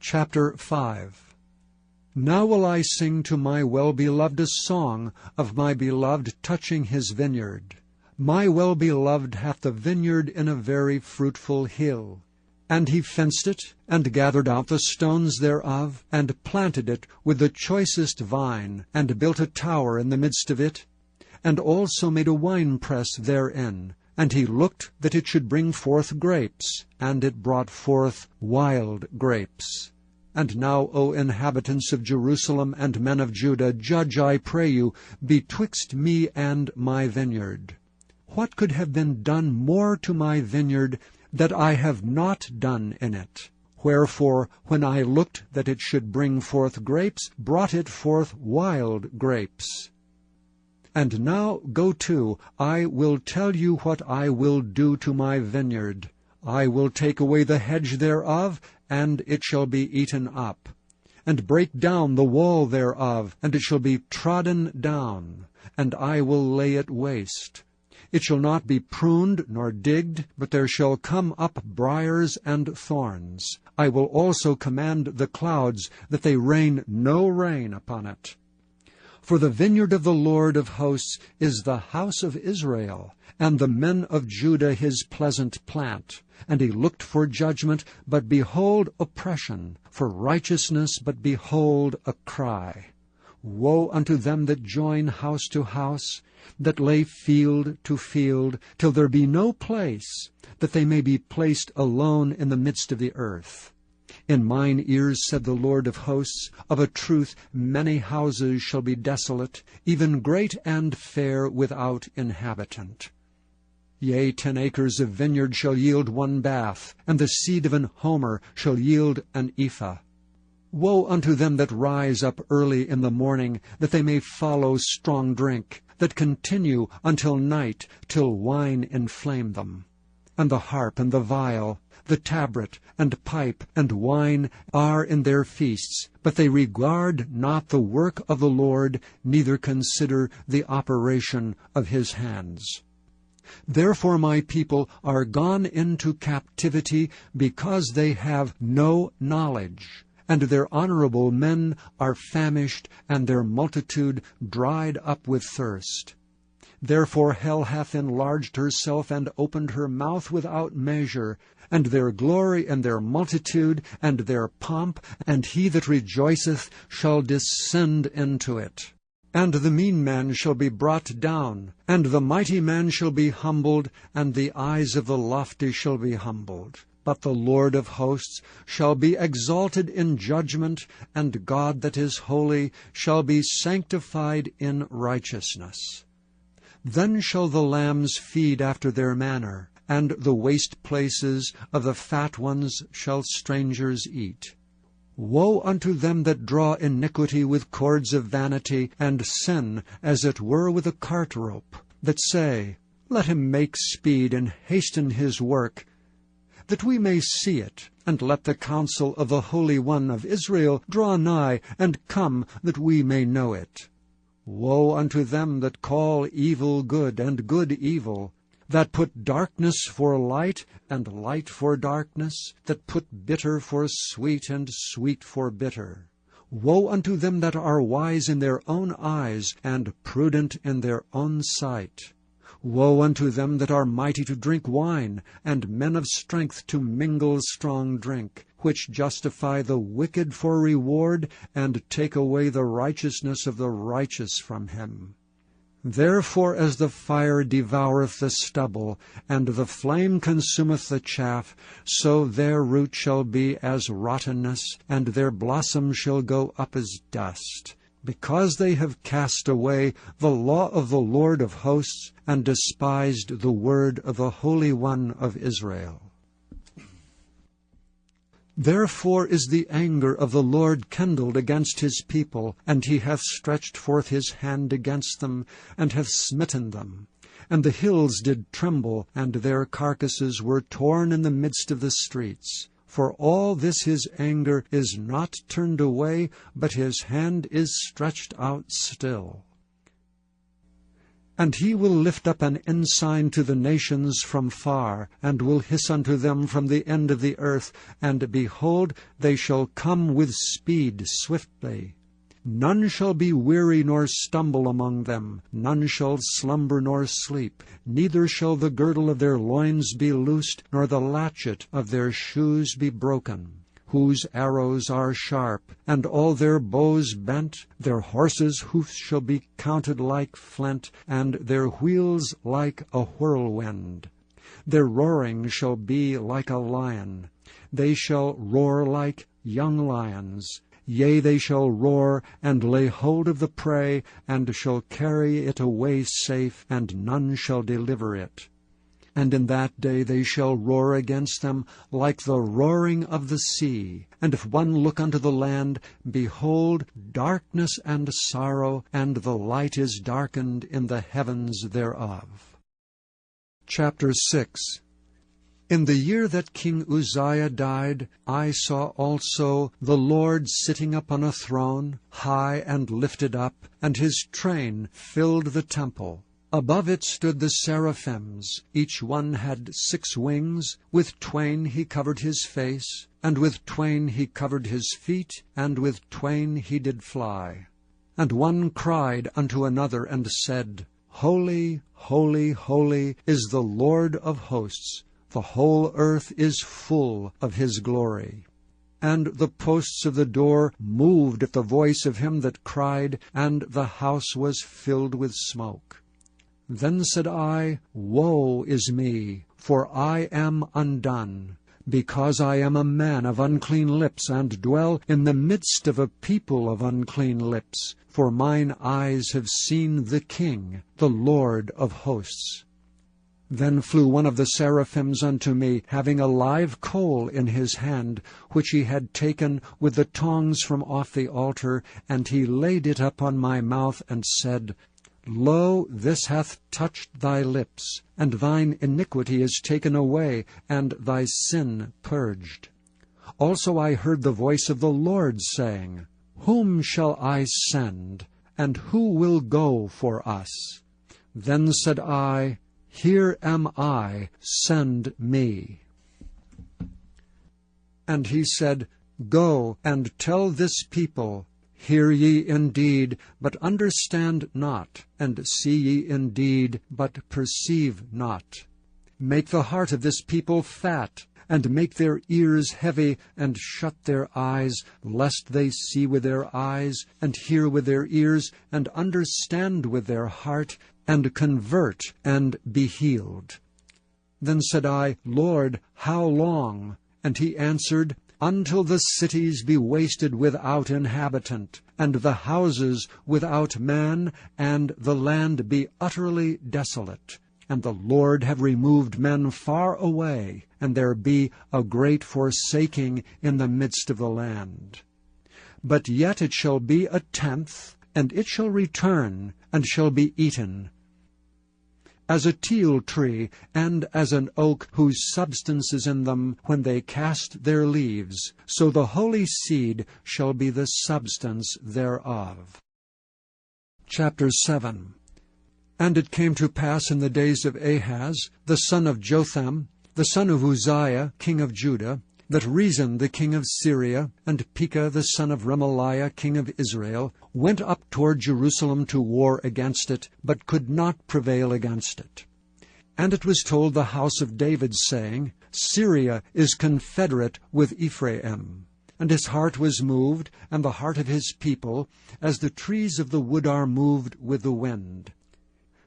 Chapter 5. Now will I sing to my well-beloved a song of my beloved touching his vineyard. My well-beloved hath a vineyard in a very fruitful hill. And he fenced it, and gathered out the stones thereof, and planted it with the choicest vine, and built a tower in the midst of it, and also made a winepress therein. And he looked that it should bring forth grapes, and it brought forth wild grapes. And now, O inhabitants of Jerusalem and men of Judah, judge, I pray you, betwixt me and my vineyard. What could have been done more to my vineyard that I have not done in it? Wherefore, when I looked that it should bring forth grapes, brought it forth wild grapes. And now go to, I will tell you what I will do to my vineyard. I will take away the hedge thereof, and it shall be eaten up, and break down the wall thereof, and it shall be trodden down, and I will lay it waste. It shall not be pruned nor digged, but there shall come up briars and thorns. I will also command the clouds that they rain no rain upon it. For the vineyard of the Lord of hosts is the house of Israel, and the men of Judah his pleasant plant. And he looked for judgment, but behold oppression, for righteousness, but behold a cry. Woe unto them that join house to house, that lay field to field, till there be no place, that they may be placed alone in the midst of the earth. In mine ears, said the Lord of hosts, of a truth many houses shall be desolate, even great and fair without inhabitant. Yea, 10 acres of vineyard shall yield 1 bath, and the seed of an homer shall yield an ephah. Woe unto them that rise up early in the morning, that they may follow strong drink, that continue until night, till wine inflame them. And the harp and the viol, the tabret and pipe and wine are in their feasts, but they regard not the work of the Lord, neither consider the operation of his hands. Therefore my people are gone into captivity, because they have no knowledge. And their honorable men are famished, and their multitude dried up with thirst. Therefore hell hath enlarged herself, and opened her mouth without measure, and their glory, and their multitude, and their pomp, and he that rejoiceth shall descend into it. And the mean man shall be brought down, and the mighty man shall be humbled, and the eyes of the lofty shall be humbled. But the Lord of hosts shall be exalted in judgment, and God that is holy shall be sanctified in righteousness. Then shall the lambs feed after their manner, and the waste places of the fat ones shall strangers eat. Woe unto them that draw iniquity with cords of vanity, and sin as it were with a cart rope, that say, Let him make speed and hasten his work, that we may see it, and let the counsel of the Holy One of Israel draw nigh, and come, that we may know it. Woe unto them that call evil good, and good evil, that put darkness for light, and light for darkness, that put bitter for sweet, and sweet for bitter. Woe unto them that are wise in their own eyes, and prudent in their own sight. Woe unto them that are mighty to drink wine, and men of strength to mingle strong drink, which justify the wicked for reward, and take away the righteousness of the righteous from him. Therefore as the fire devoureth the stubble, and the flame consumeth the chaff, so their root shall be as rottenness, and their blossom shall go up as dust, because they have cast away the law of the Lord of hosts, and despised the word of the Holy One of Israel. Therefore is the anger of the Lord kindled against his people, and he hath stretched forth his hand against them, and hath smitten them. And the hills did tremble, and their carcasses were torn in the midst of the streets. For all this his anger is not turned away, but his hand is stretched out still. And he will lift up an ensign to the nations from far, and will hiss unto them from the end of the earth, and behold, they shall come with speed swiftly. None shall be weary nor stumble among them, none shall slumber nor sleep, neither shall the girdle of their loins be loosed, nor the latchet of their shoes be broken. Whose arrows are sharp, and all their bows bent. Their horses' hoofs shall be counted like flint, and their wheels like a whirlwind. Their roaring shall be like a lion. They shall roar like young lions. Yea, they shall roar, and lay hold of the prey, and shall carry it away safe, and none shall deliver it. And in that day they shall roar against them like the roaring of the sea. And if one look unto the land, behold, darkness and sorrow, and the light is darkened in the heavens thereof. Chapter 6. In the year that King Uzziah died, I saw also the Lord sitting upon a throne, high and lifted up, and his train filled the temple. Above it stood the seraphims. Each one had 6 wings. With twain he covered his face, and with twain he covered his feet, and with twain he did fly. And one cried unto another, and said, Holy, holy, holy is the Lord of hosts. The whole earth is full of his glory. And the posts of the door moved at the voice of him that cried, and the house was filled with smoke. Then said I, Woe is me, for I am undone, because I am a man of unclean lips, and dwell in the midst of a people of unclean lips. For mine eyes have seen the King, the Lord of hosts. Then flew one of the seraphims unto me, having a live coal in his hand, which he had taken with the tongs from off the altar, and he laid it upon my mouth, and said, Lo, this hath touched thy lips, and thine iniquity is taken away, and thy sin purged. Also I heard the voice of the Lord saying, Whom shall I send, and who will go for us? Then said I, Here am I, send me. And he said, Go and tell this people, Hear ye indeed, but understand not, and see ye indeed, but perceive not. Make the heart of this people fat, and make their ears heavy, and shut their eyes, lest they see with their eyes, and hear with their ears, and understand with their heart, and convert, and be healed. Then said I, Lord, how long? And he answered, Until the cities be wasted without inhabitant, and the houses without man, and the land be utterly desolate, and the Lord have removed men far away, and there be a great forsaking in the midst of the land. But yet it shall be 1/10, and it shall return, and shall be eaten. As a teil tree, and as an oak whose substance is in them when they cast their leaves, so the holy seed shall be the substance thereof. Chapter 7. And it came to pass in the days of Ahaz, the son of Jotham, the son of Uzziah, king of Judah, that Rezin the king of Syria, and Pekah the son of Remaliah king of Israel, went up toward Jerusalem to war against it, but could not prevail against it. And it was told the house of David, saying, Syria is confederate with Ephraim. And his heart was moved, and the heart of his people, as the trees of the wood are moved with the wind.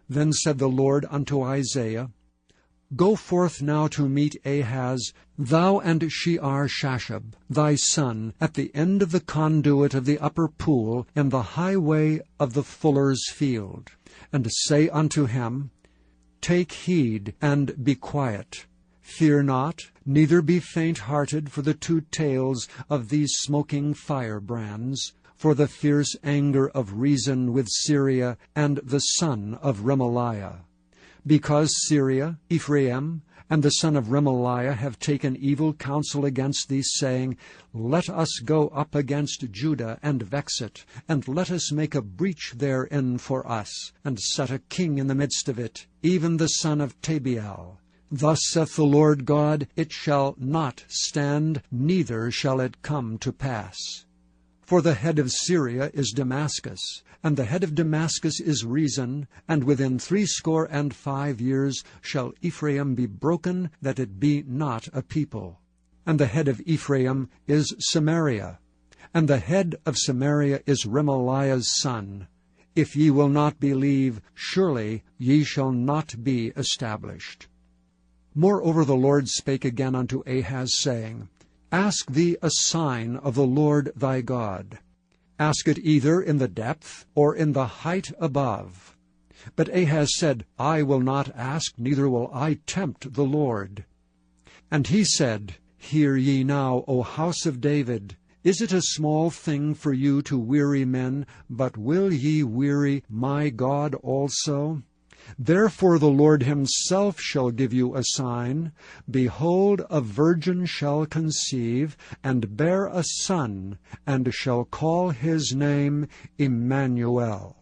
Then said the Lord unto Isaiah, Go forth now to meet Ahaz, thou and Shear-Shashab, thy son, at the end of the conduit of the upper pool, in the highway of the fuller's field. And say unto him, Take heed, and be quiet. Fear not, neither be faint-hearted for the 2 tails of these smoking firebrands, for the fierce anger of Rezin with Syria, and the son of Remaliah. Because Syria, Ephraim, and the son of Remaliah have taken evil counsel against thee, saying, Let us go up against Judah, and vex it, and let us make a breach therein for us, and set a king in the midst of it, even the son of Tabeal. Thus saith the Lord God, It shall not stand, neither shall it come to pass. For the head of Syria is Damascus, and the head of Damascus is Rezin, and within 65 years shall Ephraim be broken, that it be not a people. And the head of Ephraim is Samaria, and the head of Samaria is Remaliah's son. If ye will not believe, surely ye shall not be established. Moreover the Lord spake again unto Ahaz, saying, Ask thee a sign of the Lord thy God. Ask it either in the depth, or in the height above. But Ahaz said, I will not ask, neither will I tempt the Lord. And he said, Hear ye now, O house of David, is it a small thing for you to weary men, but will ye weary my God also? Therefore the Lord himself shall give you a sign. Behold, a virgin shall conceive, and bear a son, and shall call his name Emmanuel.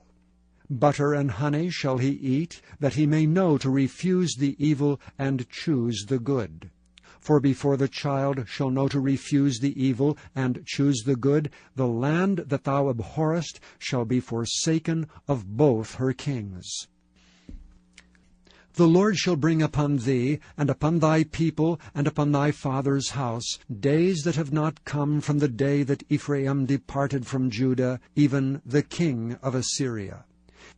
Butter and honey shall he eat, that he may know to refuse the evil and choose the good. For before the child shall know to refuse the evil and choose the good, the land that thou abhorrest shall be forsaken of both her kings. The Lord shall bring upon thee, and upon thy people, and upon thy father's house, days that have not come from the day that Ephraim departed from Judah, even the king of Assyria.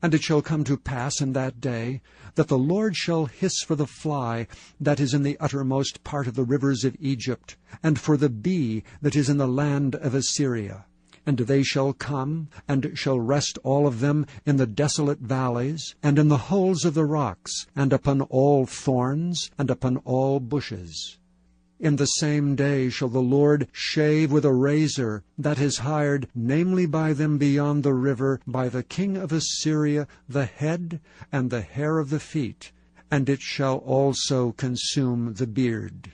And it shall come to pass in that day, that the Lord shall hiss for the fly that is in the uttermost part of the rivers of Egypt, and for the bee that is in the land of Assyria. And they shall come, and shall rest all of them in the desolate valleys, and in the holes of the rocks, and upon all thorns, and upon all bushes. In the same day shall the Lord shave with a razor that is hired, namely by them beyond the river, by the king of Assyria, the head and the hair of the feet, and it shall also consume the beard.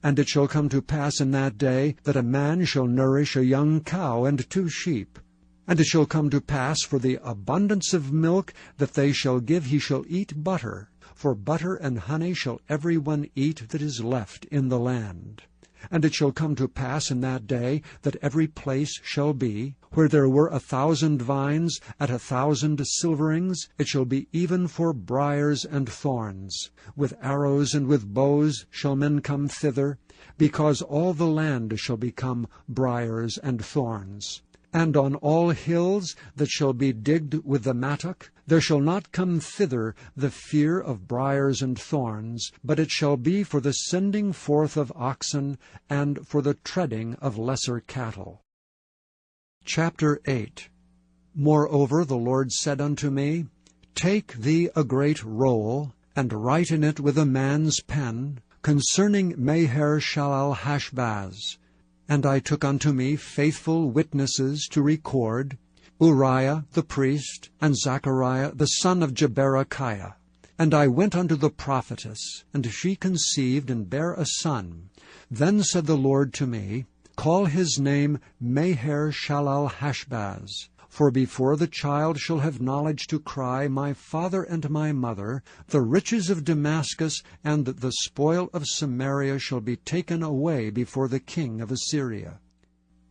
And it shall come to pass in that day, that a man shall nourish a young cow and 2 sheep. And it shall come to pass for the abundance of milk that they shall give, he shall eat butter. For butter and honey shall every one eat that is left in the land. And it shall come to pass in that day, that every place shall be, where there were 1,000 vines at 1,000 silverings, it shall be even for briars and thorns. With arrows and with bows shall men come thither, because all the land shall become briars and thorns. And on all hills that shall be digged with the mattock, there shall not come thither the fear of briars and thorns, but it shall be for the sending forth of oxen, and for the treading of lesser cattle. Chapter 8. Moreover the Lord said unto me, Take thee a great roll, and write in it with a man's pen, concerning Maher-shalal-hash-baz. And I took unto me faithful witnesses to record, Uriah the priest, and Zechariah the son of Jeberechiah. And I went unto the prophetess, and she conceived and bare a son. Then said the Lord to me, Call his name Maher-shalal-hash-baz. For before the child shall have knowledge to cry, My father and my mother, the riches of Damascus and the spoil of Samaria shall be taken away before the king of Assyria.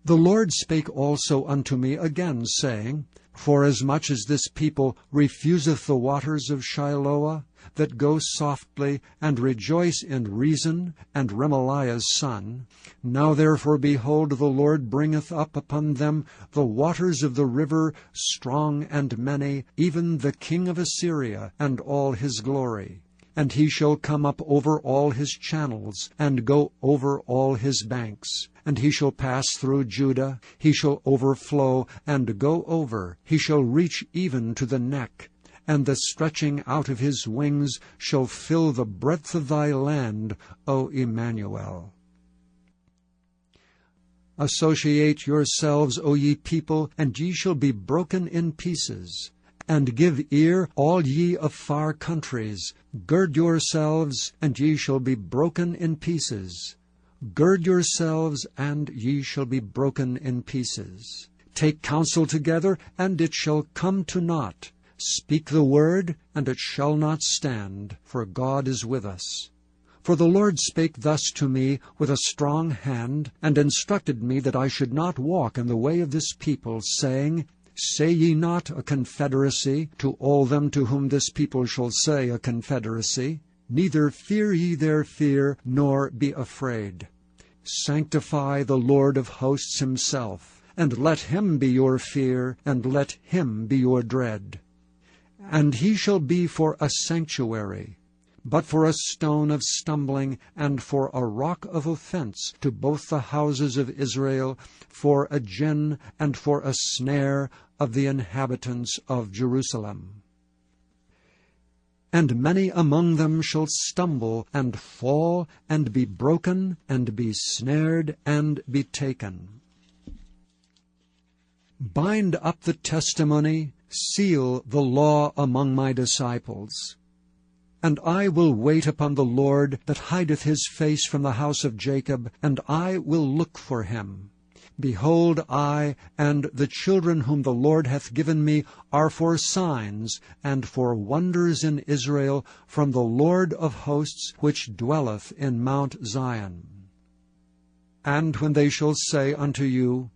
The Lord spake also unto me again, saying, Forasmuch as this people refuseth the waters of Shiloah, that go softly, and rejoice in Rezin and Remaliah's son, now therefore, behold, the Lord bringeth up upon them the waters of the river, strong and many, even the king of Assyria, and all his glory. And he shall come up over all his channels, and go over all his banks. And he shall pass through Judah, he shall overflow, and go over, he shall reach even to the neck. And the stretching out of his wings shall fill the breadth of thy land, O Emmanuel. Associate yourselves, O ye people, and ye shall be broken in pieces. and give ear, all ye of far countries. Gird yourselves, and ye shall be broken in pieces. Gird yourselves, and ye shall be broken in pieces. Take counsel together, and it shall come to naught. Speak the word, and it shall not stand, for God is with us. For the Lord spake thus to me with a strong hand, and instructed me that I should not walk in the way of this people, saying, Say ye not a confederacy to all them to whom this people shall say a confederacy. Neither fear ye their fear, nor be afraid. Sanctify the Lord of hosts himself, and let him be your fear, and let him be your dread. And he shall be for a sanctuary, but for a stone of stumbling, and for a rock of offense to both the houses of Israel, for a gin and for a snare of the inhabitants of Jerusalem. And many among them shall stumble, and fall, and be broken, and be snared, and be taken. Bind up the testimony, seal the law among my disciples. And I will wait upon the Lord that hideth his face from the house of Jacob, and I will look for him. Behold, I and the children whom the Lord hath given me are for signs and for wonders in Israel from the Lord of hosts, which dwelleth in Mount Zion. And when they shall say unto you,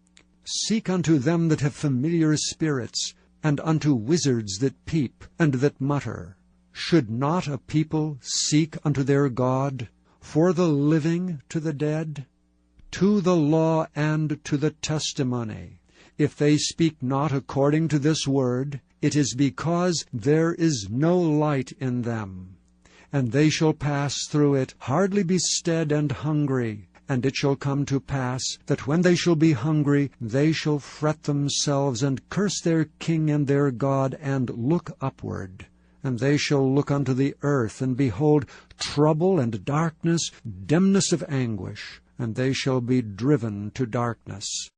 Seek unto them that have familiar spirits, and unto wizards that peep and that mutter, should not a people seek unto their God, for the living to the dead? To the law and to the testimony. If they speak not according to this word, it is because there is no light in them. And they shall pass through it, hardly be stead and hungry. And it shall come to pass, that when they shall be hungry, they shall fret themselves, and curse their king and their God, and look upward. And they shall look unto the earth, and behold trouble and darkness, dimness of anguish, and they shall be driven to darkness.